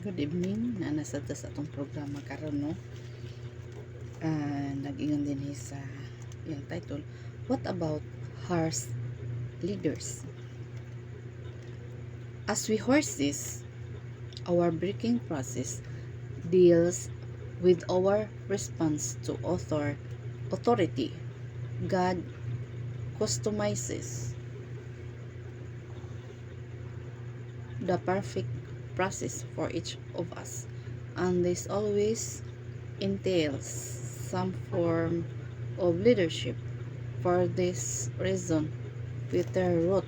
Good evening na nasa sa atong programa karon no. Nag-ingon din sa yung title, what about horse leaders? As we horses, our breaking process deals with our response to authority. God customizes the perfect process for each of us, and this always entails some form of leadership. For this reason, Peter wrote,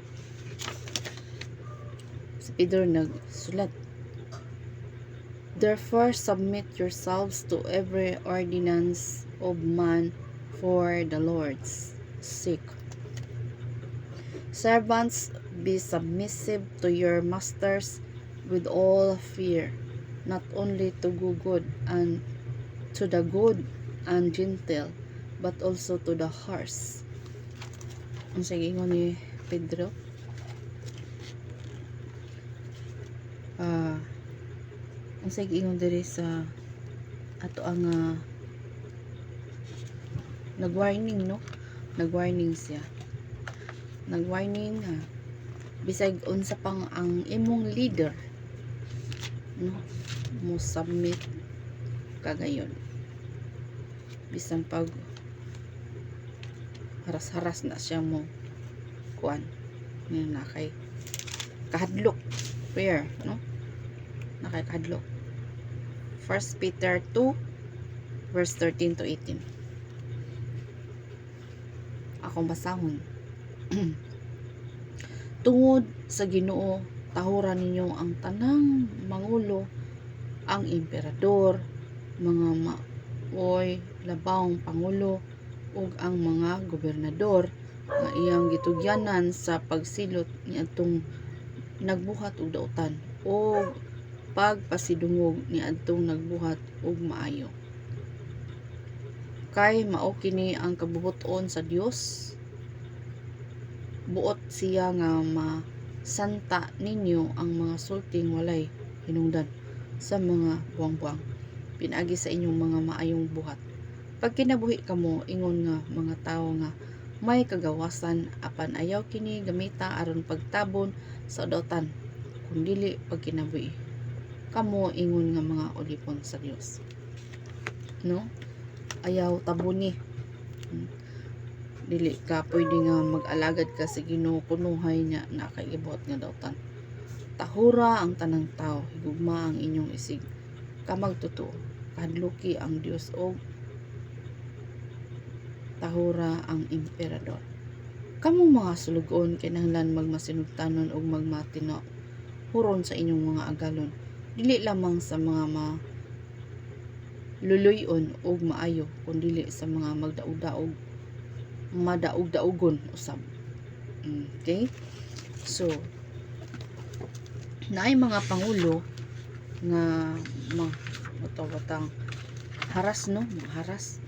si Peter nagsulat, therefore submit yourselves to every ordinance of man for the Lord's sake. Servants, be submissive to your masters with all fear, not only to do good and to the good and gentle, but also to the harsh. Ang sige ingon ni Pedro, ang sige ingon diri sa ato ang nag-warning no, nag-warning siya, nag-warning bisag unsa pang ang imong leader no, mo submit kagayon, bisan pag haras-haras na siya mo kuan na kay kahadlok prayer no, na kay kahadlok. 1 Peter 2 verse 13 to 18 akong basahon. Tungod sa Ginoo, tahuran ninyo ang tanang mangulo, ang emperador, mga maoy labawng pangulo, ug ang mga gobernador nga iyang gitugyanan sa pagsilot niadtong nagbuhat og dautan o pagpasidungog niadtong nagbuhat og maayo. Kay mao kini ang kabubuton sa Dios. Buot siya nga masanta ninyo ang mga sulting walay hinungdan sa mga buwang-buwang pinaagi sa inyong mga maayong buhat. Pag kinabuhi kamo, ingon nga mga tawo nga may kagawasan, apan ayaw kini gamita aron pagtabon sa dautan, kun dili pag kinabuhi kamo, ingon nga mga ulipon sa Dios no, ayaw tabuni. Dili ka pwede nga mag-alagad ka sa Ginoo kunuhay niya na kaibuhat nga dautan. Tahura ang tanang tao, higugma ang inyong isig, kamagtotoo, kahadluki ang Dios og tahura ang emperador. Kamong mga sulugon kinahanglan magmasinugtanon og magmatino huron sa inyong mga agalon, dili lamang sa mga luluyon og maayo, kundi sa mga magdaog-daog, madaog-daogon usab. Okay? So, naay mga pangulo nga matawatang haras no, haras.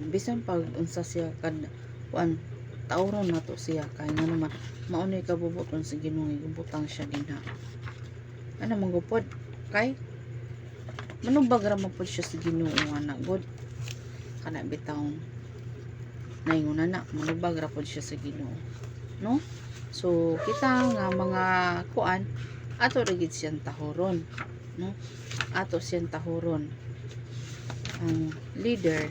Bisan pag unsa siya kad kuan tauron nato siya kay nga naman mao ni kabubuton sa Ginoo, gubutang siya dinha. Ana manggupod kay manubag ra man pud siya sa Ginoo nga good kana bitawon naingon na manubag ra pud siya sa Ginoo no. So kita nga mga kuan ato ra gid siyang tahoron no, ato siyang tahoron ang leader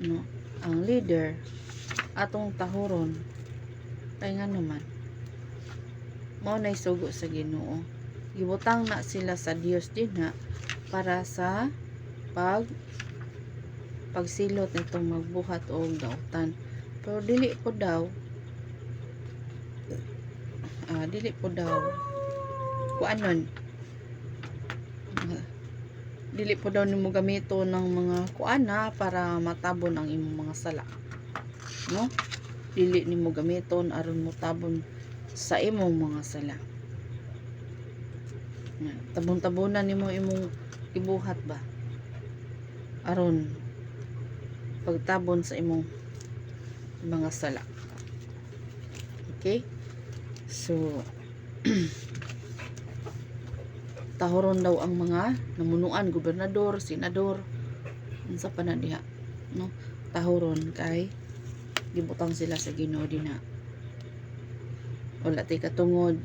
no, ang leader atong tahoron kay nga naman mao nay sugo sa Ginoo, gibutang na sila sa Dios dinha para sa pagsilot nitong magbuhat og dautan. Pero dili po daw kuanon, dili po daw nimo gamito ng mga kuana para matabon ang imong mga sala no, dili nimo gamiton aron mo tabon sa imong mga sala. Tabon-tabonan nimo imong ibuhat ba aron pagtabon sa imong mga sala. Okay? So tahoron daw ang mga namunuan, gobernador, senador, unsa pa na diha, no? Tahoron kay gibutang sila sa Ginoo dinha. Wala tay katungod.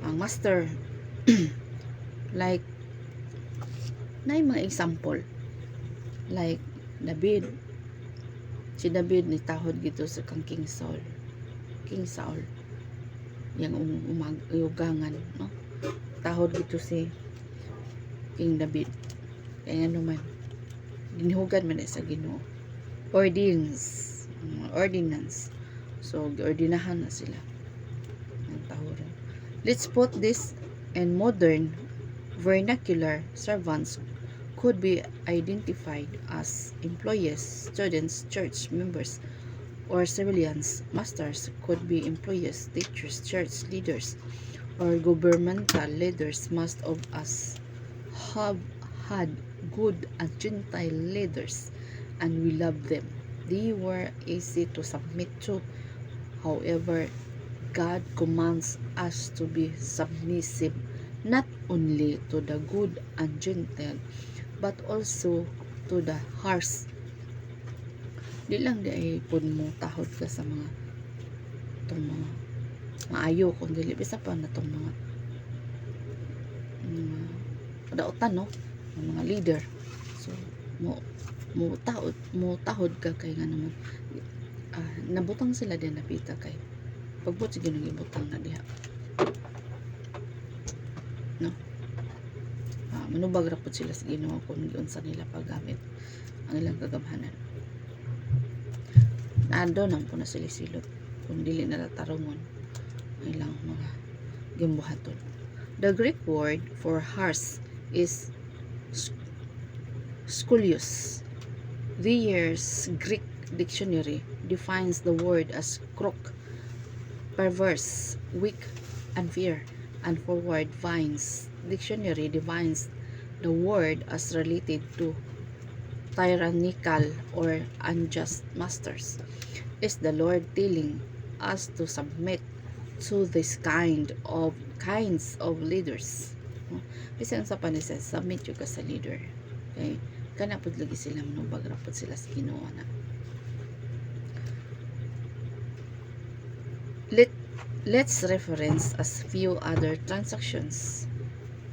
Ang master like na mga example like David, si David ni tahod gito sa kang King Saul yang umagyugangan, no? Tahod gito si King David kaya nga naman ginhugan man sa Ginoo, ordinance, so giordinahan na sila ng tahoron. Let's put this in modern vernacular. Servants could be identified as employees, students, church members, or civilians. Masters could be employees, teachers, church leaders, or governmental leaders. Most of us have had good and Gentile leaders, and we love them. They were easy to submit to. However, God commands us to be submissive not only to the good and gentle, but also to the harsh. Di lang di ay pun mo tahod ka sa mga itong mga maayo, kung dili bisa pa na itong mga kadautan, no? Mga leader. So mo tahod ka kay nga naman nabutang sila din napita kay pagbot sige nang ibutang na diha, no? Manubag rapod sila sa Ginoo kung giunsa nila paggamit ang ilang kagamhanan. Naado nang po na sila silot kung dili na tarungon ang ilang mga gimbuhaton. The Greek word for harsh is skollios. The Year's Greek Dictionary defines the word as crook, perverse, weak, unfair, and forward. Vine's Dictionary defines the word as related to tyrannical or unjust masters. Is the Lord telling us to submit to this kinds of leaders? Bisan sa panisa, submit yung ka sa leader. Okay? Kana pud lagi sila manubag rapod sila sa Ginoo na. Let's reference as few other translations.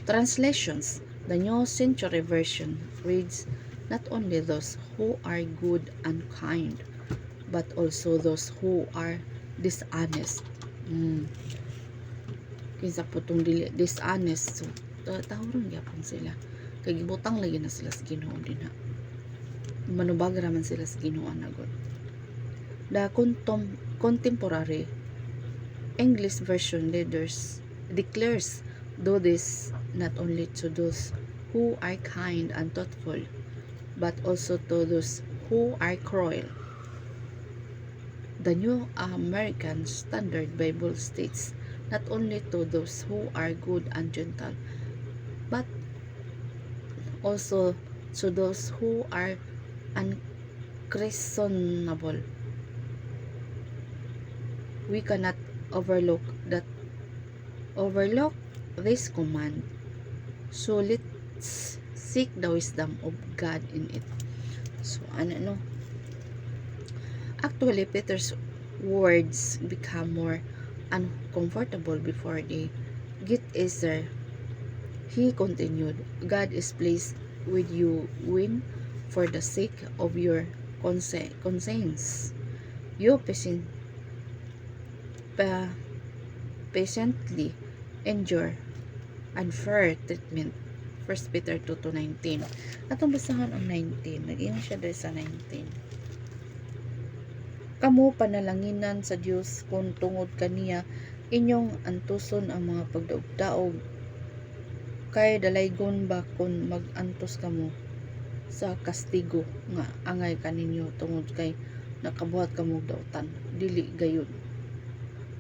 The New Century Version reads, not only those who are good and kind, but also those who are dishonest. Kinsa po itong dishonest, so tahuron gyapon sila. Kay gibutang lagi na sila sa Ginoo din ha. Manubag raman sila sa Ginoo na God. The contemporary English version leaders declares, do this not only to those who are kind and thoughtful, but also to those who are cruel. The New American Standard Bible states, not only to those who are good and gentle, but also to those who are unreasonable. We cannot overlook this command. So let's seek the wisdom of God in it. So no? Actually, Peter's words become more uncomfortable before they get easier. He continued, God is pleased with you when, for the sake of your conscience, you patiently endure unfair treatment. 1 Peter 2:19. Atong basahan ang 19. Nag-ingon siya dahil sa 19. Kamu panalanginan sa Dios kung tungod kaniya inyong antuson ang mga pagdaog-daog. Kay dalaygon ba kung mag-antos kamo sa kastigo nga angay kaninyo tungod kay nakabuhat kamo dautan, dili gayud.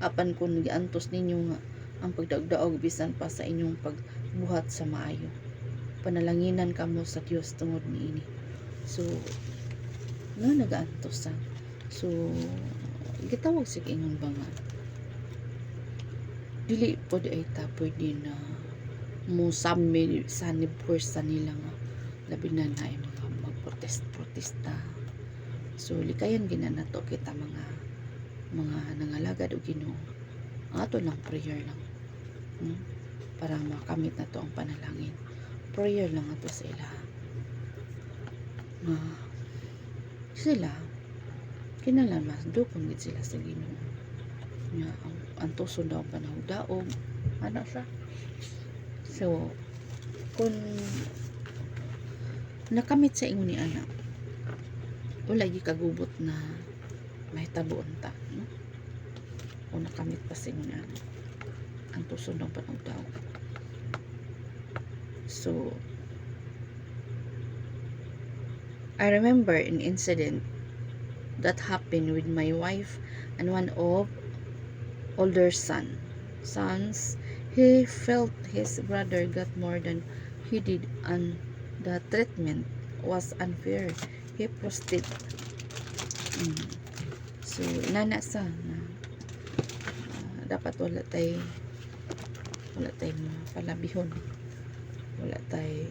Apan kung giantos ninyo nga ang pagdaog-daog bisan pa sa inyong pagbuhat sa maayo, panalanginan kamo sa Dios tungod niini. So nagaantos sa. So gitawag sig ingon ba nga dili po di ay ta pwede na mo sanib pursa nila nga labi na na ay mga magprotesta. So likayan ginanato kita mga nangalagad o Ginoo. Ang ato lang prayer lang. Para makamit na to ang panalangin. Prayer lang ato sa ila. Na sila kinalan mas dukon gid sila sa Ginoo. Nya ang tuso daw panahdaog ana siya. So kung nakamit sa ingon ni anak, wala gi kagubot na mahitabuon ta, no? O nakamit pa sa ingon ni anak ang tuso daw panahdaog. So I remember an incident that happened with my wife and one of older sons. He felt his brother got more than he did and the treatment was unfair. He proceeded. So inana sa na dapat wala tay palabihon, wala tay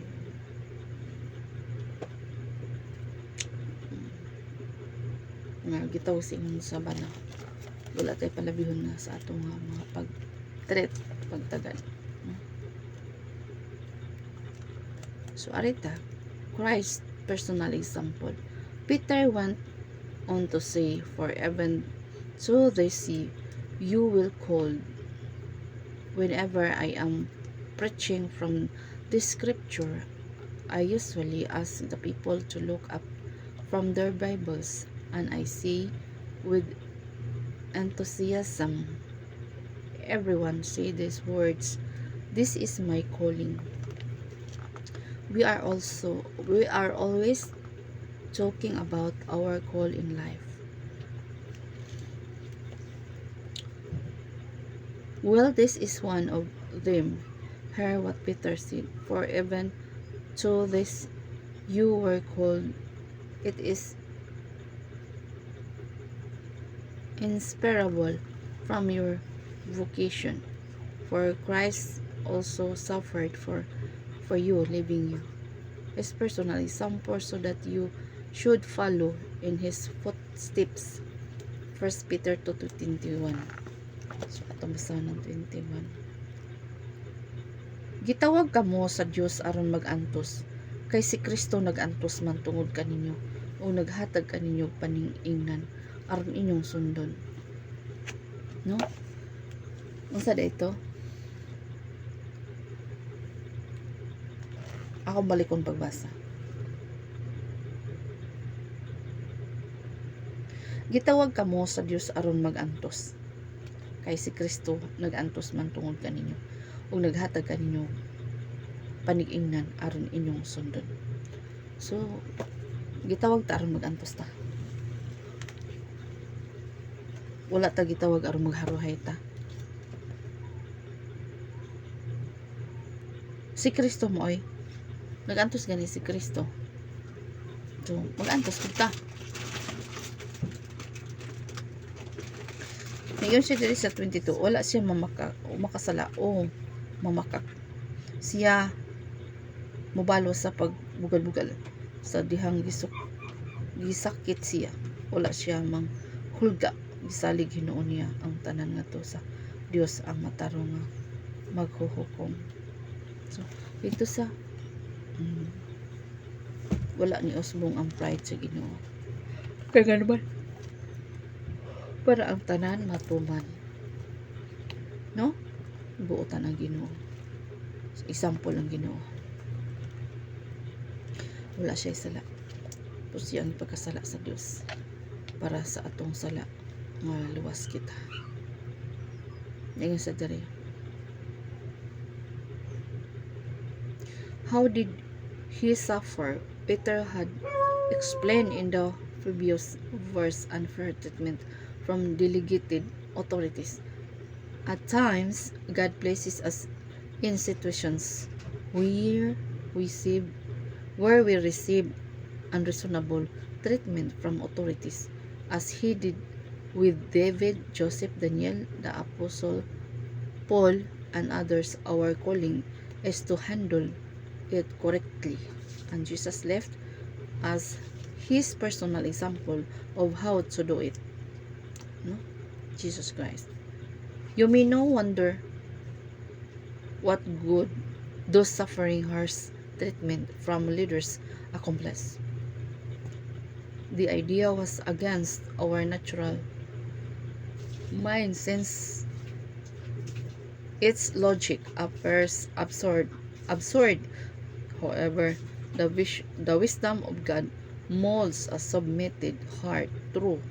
nga gitaw singon sa bana, wala tay palabihon na sa atong mga pagtagan. So arita Christ personal example. Peter went on to say, for even so they see you will call. Whenever I am preaching from this scripture, I usually ask the people to look up from their Bibles, and I say with enthusiasm, everyone say these words, this is my calling. We are always talking about our call in life. Well, this is one of them. Hear what Peter said. For even to this you were called. It is inseparable from your vocation. For Christ also suffered for you, leaving you his personal example so that you should follow in his footsteps. 1 Peter 2:21. So atong basahan ng 21. Gitawag kamo sa Dios aron magantos, kay si Kristo nagantos man tungod kaninyo o naghatag kaninyo paning-ingnan aron inyong sundon. No? Unsa dito? Ako balikon pagbasa. Gitawag kamo sa Dios aron magantos, kay si Kristo nagantos man tungod kaninyo ug naghatag kaninyo panig-ingnan aron inyong sundon. So gitawag ta aron magantos ta. Wala ta gitawag aron magharuhay ta. Si Kristo mo ay nagantos gani si Kristo. So magantos kita. Ngayon siya diri sa 22, wala siya makasala o mamakak. Siya mobalo sa pagbugal-bugal sa dihang gisakit siya. Wala siya mang hulga, gisalig hinuon niya ang tanan nga to sa Dios ang matarong nga maghuhukom. So dito sa wala ni usbong ang pride sa Ginoo. Kaya naman para ang tanan matuman, no? Buotan ang Ginoo. Example ang Ginoo. Wala siya sala. Tapos siyang pagkasala sa Dios para sa atong sala nga luwas kita. Ngayon sa diri. How did he suffer? Peter had explained in the previous verse unfair treatment from delegated authorities. At times, God places us in situations where we receive unreasonable treatment from authorities, as he did with David, Joseph, Daniel, the apostle, Paul and others, our calling is to handle it correctly. And Jesus left as his personal example of how to do it. No? Jesus Christ. You may no wonder what good those suffering harsh treatment from leaders accomplish. The idea was against our natural mind since its logic appears absurd. However, the wisdom of God molds a submitted heart through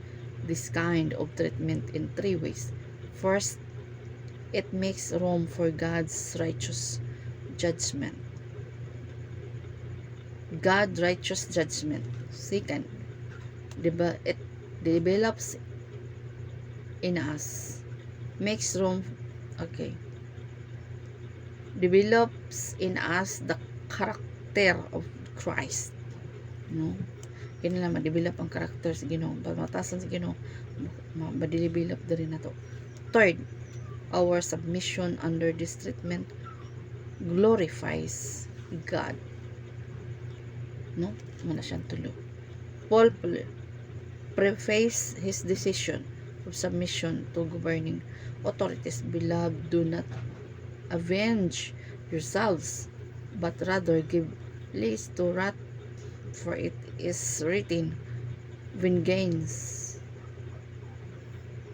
this kind of treatment in three ways. First, it makes room for God's righteous judgment. God's righteous judgment. Second, it develops in us. Makes room, okay. Develops in us the character of Christ. No? Kaya na ma-develop ang character sa Ginoo. Pamatasan sa Ginoo, ma-develop din na to. Third, our submission under this treatment glorifies God. No? Muna siyang tulo. Paul preface his decision of submission to governing authorities. Beloved, do not avenge yourselves, but rather give place to wrath, for it is written, vengeance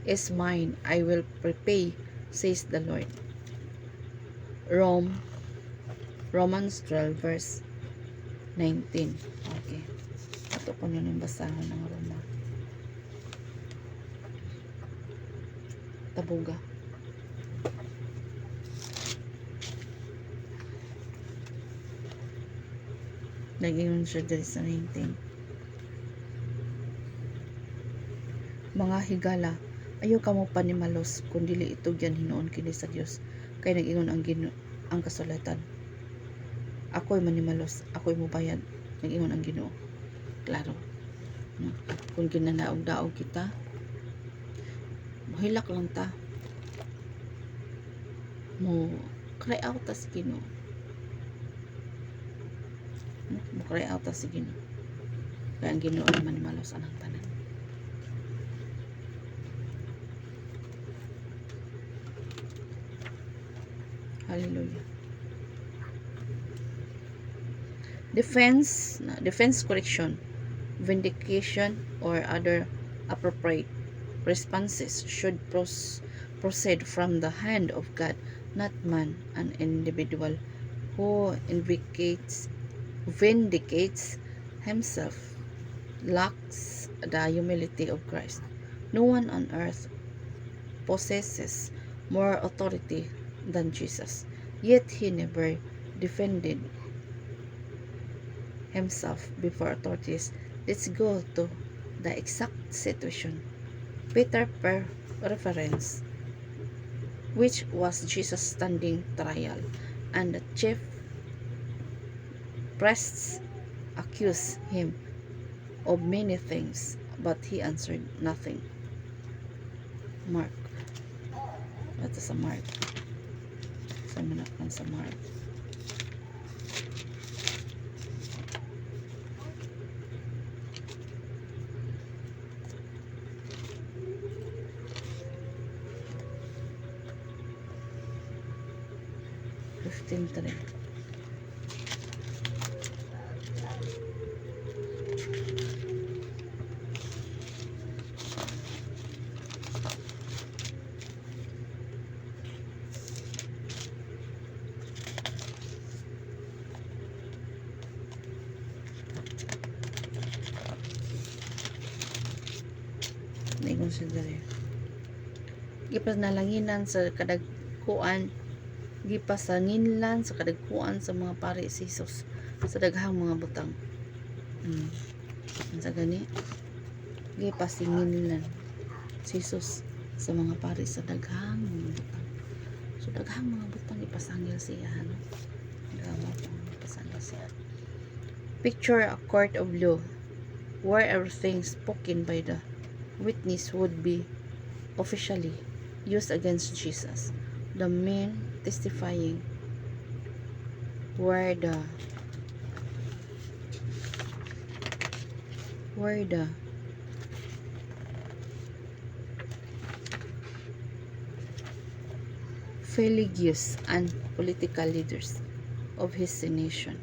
is mine, I will repay, says the Lord. Romans 12 verse 19. Okay. Ito po nyo yung basahan ng Roma. Tabuga. Naging siya dali sa 19. Mga higala, ayaw ka mo panimalos, kung dili ito yan hinoon kini sa Dios. Kaya nag-ingon ang kasulatan. Ako'y manimalos, ako'y mubayad. Nag-ingon ang Ginoo. Klaro. No? Kung ginanaog-daog kita, hilak lang ta. Mo cry out ta sa Ginoo. No? Mo cry out ta sa Ginoo. Kaya ang Ginoo naman manimalos anang tanan. Hallelujah. Defense correction, vindication, or other appropriate responses should proceed from the hand of God, not man. An individual who vindicates himself lacks the humility of Christ. No one on earth possesses more authority than Jesus, yet he never defended himself before authorities. Let's go to the exact situation. Peter per reference, which was Jesus standing trial, and the chief priests accused him of many things, but he answered nothing. Mark. Ito sa Mark. Sa manakman sa Mark. Three. Consider gipanalanginan sa kadagkuan, gipasanginlan sa kadagkuan sa mga pari si Jesus sa daghang mga butang. Sa gani gipasinginlan si Jesus sa mga pari sa daghang mga butang. So daghang mga butang ipasangil siya, no? Ipasangil siya. Picture a court of law where everything spoken by the witness would be officially used against Jesus. The men testifying were the religious and political leaders of his nation.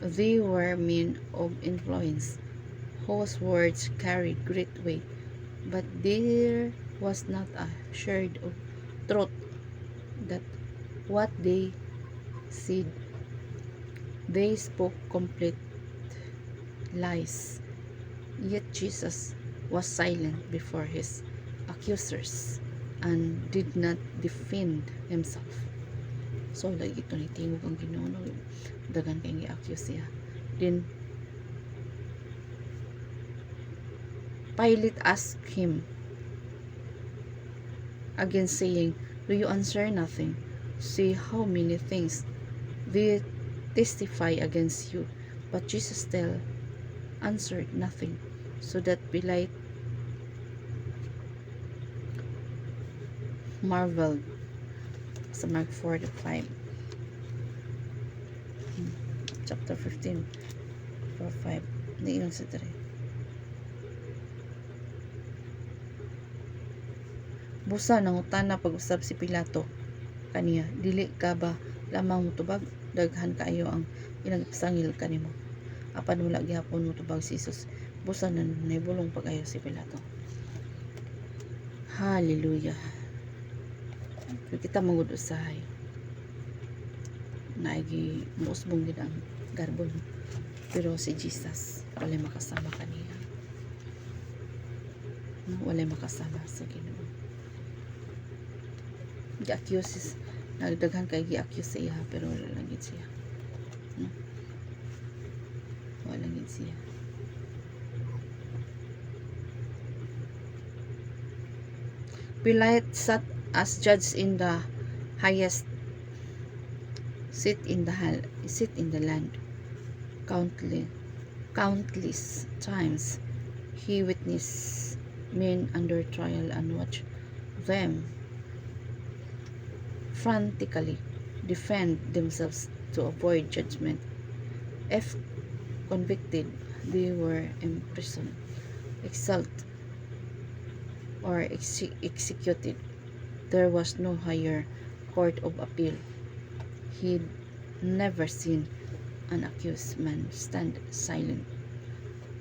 They were men of influence whose words carried great weight, but there was not a shred of truth that what they said. They spoke complete lies. Yet Jesus was silent before his accusers and did not defend himself. So, lagi ito ni tingog ang Ginoo, no? Dagan kay gi-accuse siya. Then, Pilate asked him again, saying, "Do you answer nothing? See how many things they testify against you." But Jesus still answered nothing, so that Pilate marveled. Sa Mark 4:5, chapter 15, 4:5. Hindi yun sa 3. Busa nangutana pag-usab si Pilato kaniya, "Dili ka ba lamang mutubag? Daghan kaayo ang inagpasangil kanimo." Apan wala gihapon mutubag si Jesus. Busa na nahibulong pag-ayo si Pilato. Hallelujah. Kita mangud usahay naigi muusbong gid ang garbon, pero si Jesus walay makasama kaniya, walay makasama sa Ginoo. Gi-accuse, nagdaghan kay gi-accuse sa iya, pero wala lang gid siya, wala lang gid siya. Pilate sat as judge in the highest seat in the land. Countless times he witnessed men under trial and watched them frantically defend themselves to avoid judgment. If convicted, they were imprisoned, exiled, or executed. There was no higher court of appeal. He'd never seen an accused man stand silent.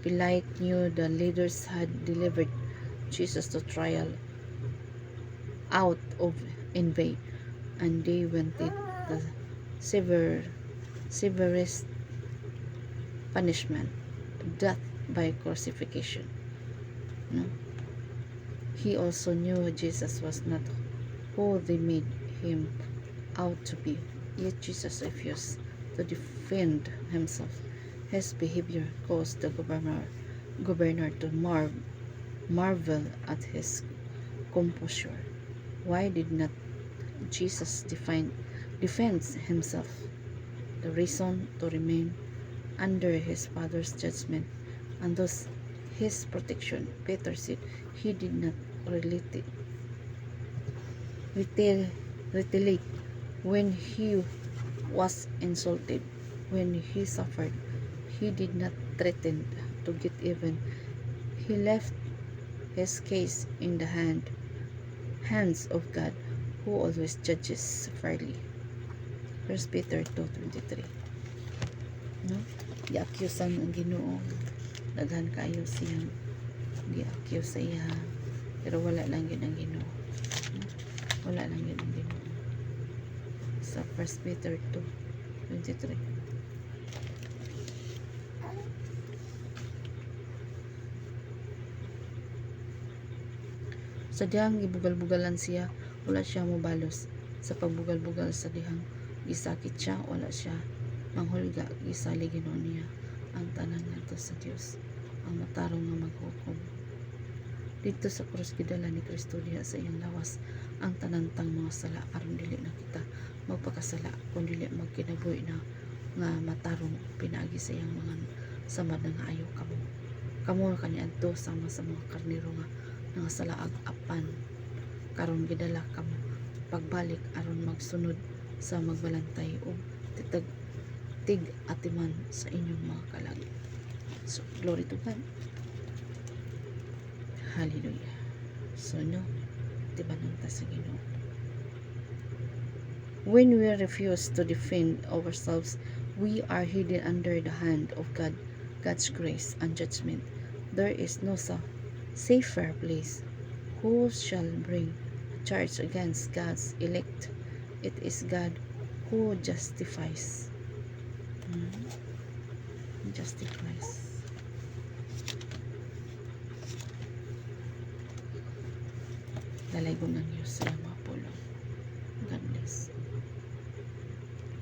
Pilate knew the leaders had delivered Jesus to trial out of envy, and they wanted the severest punishment, death by crucifixion. No? He also knew Jesus was not who they made him out to be. Yet Jesus refused to defend himself. His behavior caused the governor to marvel at his composure. Why did not Jesus defend himself? The reason to remain under his Father's judgment and thus his protection. Peter said he did not retaliate when he was insulted. When he suffered, he did not threaten to get even. He left his case in the hands of God, who always judges fairly. 1 Peter 2:23. No? Gi-accusean ang Ginoo. Daghan kayo siyang gi-accuse sa iya, pero wala lang yun ang Ginoo. Wala lang yun ang Ginoo. Sa 1 Peter 2:23. Sa dihang gibugal-bugalan siya, wala siya mobalos. Sa pagbugal-bugal sa dihang gisakit siya, wala siya manghulga. Gisali Ginoo niya ang tanan ngadto sa Dios, ang matarong nga maghukom. Dito sa krus gidala ni Kristo diha sa iyang lawas ang tanantang mga sala, aron dili na kita magpakasala, kung dili magkinabuhi na nga matarong pinaagi sa iyang mga samad nga ayo kamo kaniadto sama sa mga karnero nga salaag apan karon gidala kamo pagbalik aron magsunod sa magbalantay o titag tig atiman sa inyong mga kalag. So, glory to God. Hallelujah. So, no, tibanon ta sa Ginoo. When we refuse to defend ourselves, we are hidden under the hand of God, God's grace and judgment. There is no safer place. Who shall bring a charge against God's elect? It is God who justifies. Justifies. Dalaygon ng Diyos.